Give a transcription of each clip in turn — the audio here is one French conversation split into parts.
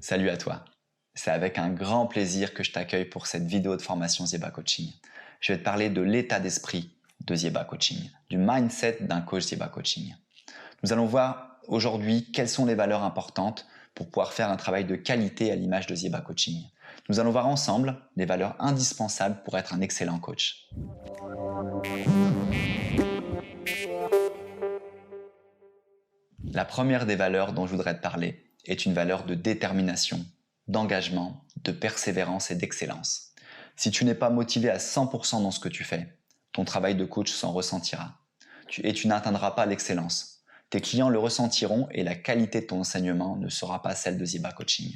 Salut à toi. C'est avec un grand plaisir que je t'accueille pour cette vidéo de formation Zieba Coaching. Je vais te parler de l'état d'esprit de Zieba Coaching, du mindset d'un coach Zieba Coaching. Nous allons voir aujourd'hui quelles sont les valeurs importantes pour pouvoir faire un travail de qualité à l'image de Zieba Coaching. Nous allons voir ensemble les valeurs indispensables pour être un excellent coach. La première des valeurs dont je voudrais te parler est une valeur de détermination, d'engagement, de persévérance et d'excellence. Si tu n'es pas motivé à 100% dans ce que tu fais, ton travail de coach s'en ressentira et tu n'atteindras pas l'excellence. Tes clients le ressentiront et la qualité de ton enseignement ne sera pas celle de Zieba Coaching.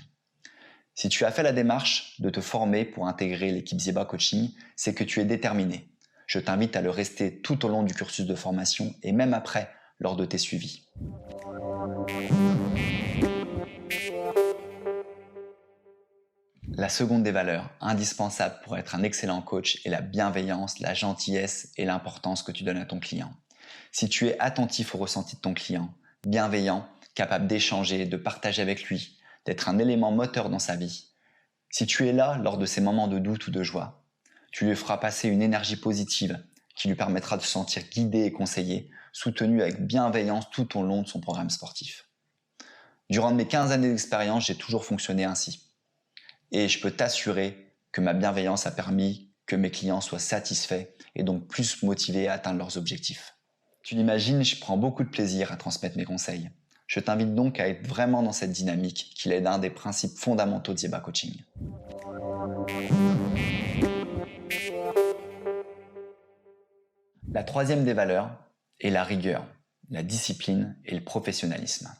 Si tu as fait la démarche de te former pour intégrer l'équipe Zieba Coaching, c'est que tu es déterminé. Je t'invite à le rester tout au long du cursus de formation et même après, lors de tes suivis. La seconde des valeurs indispensables pour être un excellent coach est la bienveillance, la gentillesse et l'importance que tu donnes à ton client. Si tu es attentif au ressenti de ton client, bienveillant, capable d'échanger, de partager avec lui, d'être un élément moteur dans sa vie, si tu es là lors de ces moments de doute ou de joie, tu lui feras passer une énergie positive qui lui permettra de se sentir guidé et conseillé, soutenu avec bienveillance tout au long de son programme sportif. Durant mes 15 années d'expérience, j'ai toujours fonctionné ainsi. Et je peux t'assurer que ma bienveillance a permis que mes clients soient satisfaits et donc plus motivés à atteindre leurs objectifs. Tu l'imagines, je prends beaucoup de plaisir à transmettre mes conseils. Je t'invite donc à être vraiment dans cette dynamique qui est l'un des principes fondamentaux de Zieba Coaching. La troisième des valeurs est la rigueur, la discipline et le professionnalisme.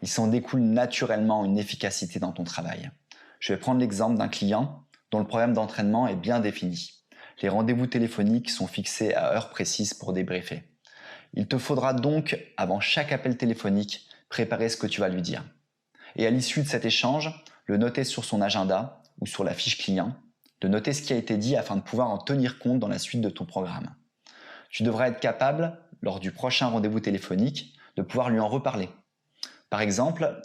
Il s'en découle naturellement une efficacité dans ton travail. Je vais prendre l'exemple d'un client dont le programme d'entraînement est bien défini. Les rendez-vous téléphoniques sont fixés à heure précise pour débriefer. Il te faudra donc, avant chaque appel téléphonique, préparer ce que tu vas lui dire. Et à l'issue de cet échange, le noter sur son agenda ou sur la fiche client, de noter ce qui a été dit afin de pouvoir en tenir compte dans la suite de ton programme. Tu devras être capable, lors du prochain rendez-vous téléphonique, de pouvoir lui en reparler. Par exemple,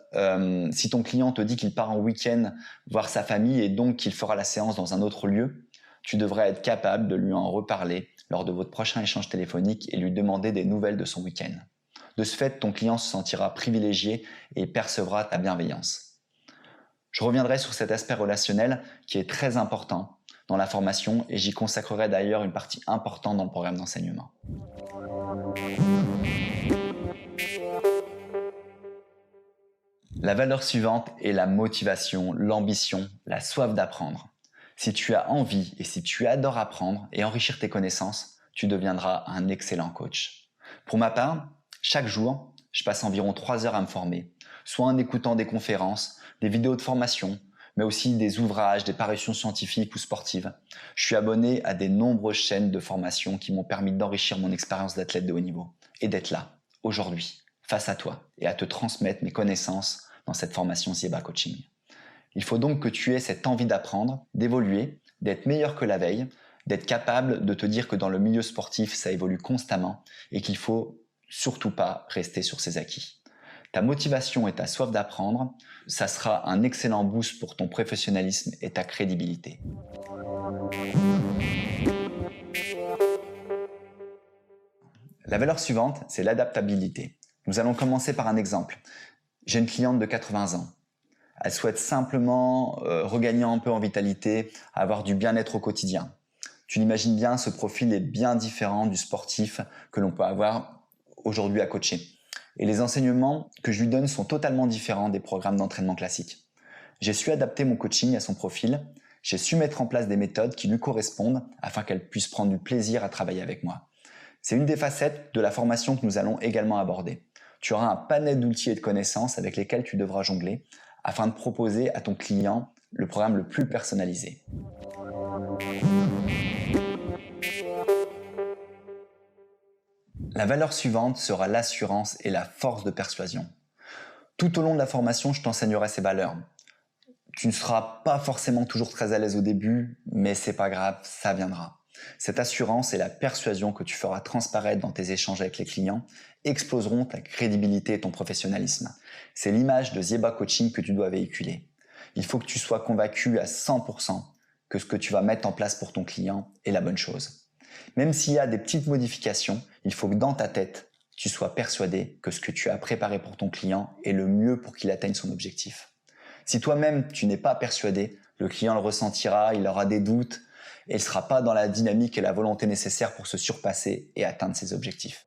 si ton client te dit qu'il part en week-end voir sa famille et donc qu'il fera la séance dans un autre lieu, tu devrais être capable de lui en reparler lors de votre prochain échange téléphonique et lui demander des nouvelles de son week-end. De ce fait, ton client se sentira privilégié et percevra ta bienveillance. Je reviendrai sur cet aspect relationnel qui est très important dans la formation et j'y consacrerai d'ailleurs une partie importante dans le programme d'enseignement. La valeur suivante est la motivation, l'ambition, la soif d'apprendre. Si tu as envie et si tu adores apprendre et enrichir tes connaissances, tu deviendras un excellent coach. Pour ma part, chaque jour, je passe environ 3 heures à me former, soit en écoutant des conférences, des vidéos de formation, mais aussi des ouvrages, des parutions scientifiques ou sportives. Je suis abonné à des nombreuses chaînes de formation qui m'ont permis d'enrichir mon expérience d'athlète de haut niveau et d'être là, aujourd'hui, face à toi et à te transmettre mes connaissances dans cette formation Zieba Coaching. Il faut donc que tu aies cette envie d'apprendre, d'évoluer, d'être meilleur que la veille, d'être capable de te dire que dans le milieu sportif, ça évolue constamment et qu'il faut surtout pas rester sur ses acquis. Ta motivation et ta soif d'apprendre, ça sera un excellent boost pour ton professionnalisme et ta crédibilité. La valeur suivante, c'est l'adaptabilité. Nous allons commencer par un exemple. J'ai une cliente de 80 ans. Elle souhaite simplement regagner un peu en vitalité, avoir du bien-être au quotidien. Tu l'imagines bien, ce profil est bien différent du sportif que l'on peut avoir aujourd'hui à coacher. Et les enseignements que je lui donne sont totalement différents des programmes d'entraînement classiques. J'ai su adapter mon coaching à son profil, j'ai su mettre en place des méthodes qui lui correspondent afin qu'elle puisse prendre du plaisir à travailler avec moi. C'est une des facettes de la formation que nous allons également aborder. Tu auras un panel d'outils et de connaissances avec lesquels tu devras jongler afin de proposer à ton client le programme le plus personnalisé. La valeur suivante sera l'assurance et la force de persuasion. Tout au long de la formation, je t'enseignerai ces valeurs. Tu ne seras pas forcément toujours très à l'aise au début, mais c'est pas grave, ça viendra. Cette assurance et la persuasion que tu feras transparaître dans tes échanges avec les clients exploseront ta crédibilité et ton professionnalisme. C'est l'image de Zieba Coaching que tu dois véhiculer. Il faut que tu sois convaincu à 100% que ce que tu vas mettre en place pour ton client est la bonne chose. Même s'il y a des petites modifications, il faut que dans ta tête, tu sois persuadé que ce que tu as préparé pour ton client est le mieux pour qu'il atteigne son objectif. Si toi-même, tu n'es pas persuadé, le client le ressentira, il aura des doutes et il ne sera pas dans la dynamique et la volonté nécessaire pour se surpasser et atteindre ses objectifs.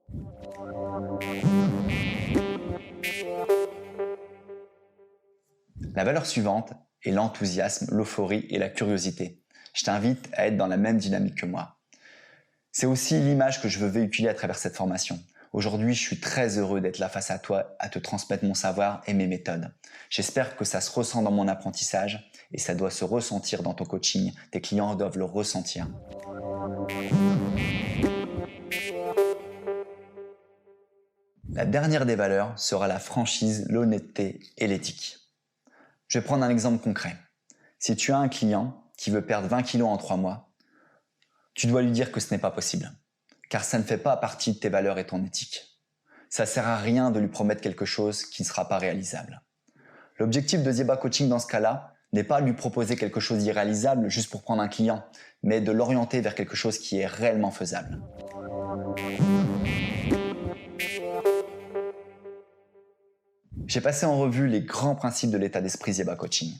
La valeur suivante est l'enthousiasme, l'euphorie et la curiosité. Je t'invite à être dans la même dynamique que moi. C'est aussi l'image que je veux véhiculer à travers cette formation. Aujourd'hui, je suis très heureux d'être là face à toi, à te transmettre mon savoir et mes méthodes. J'espère que ça se ressent dans mon apprentissage et ça doit se ressentir dans ton coaching. Tes clients doivent le ressentir. La dernière des valeurs sera la franchise, l'honnêteté et l'éthique. Je vais prendre un exemple concret. Si tu as un client qui veut perdre 20 kilos en 3 mois, tu dois lui dire que ce n'est pas possible, car ça ne fait pas partie de tes valeurs et ton éthique. Ça ne sert à rien de lui promettre quelque chose qui ne sera pas réalisable. L'objectif de Zieba Coaching dans ce cas-là n'est pas de lui proposer quelque chose d'irréalisable juste pour prendre un client, mais de l'orienter vers quelque chose qui est réellement faisable. J'ai passé en revue les grands principes de l'état d'esprit Zieba Coaching.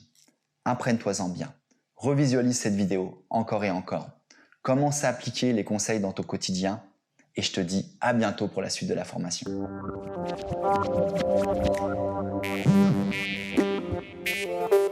Imprègne-toi-en bien. Revisualise cette vidéo encore et encore. Commence à appliquer les conseils dans ton quotidien et je te dis à bientôt pour la suite de la formation.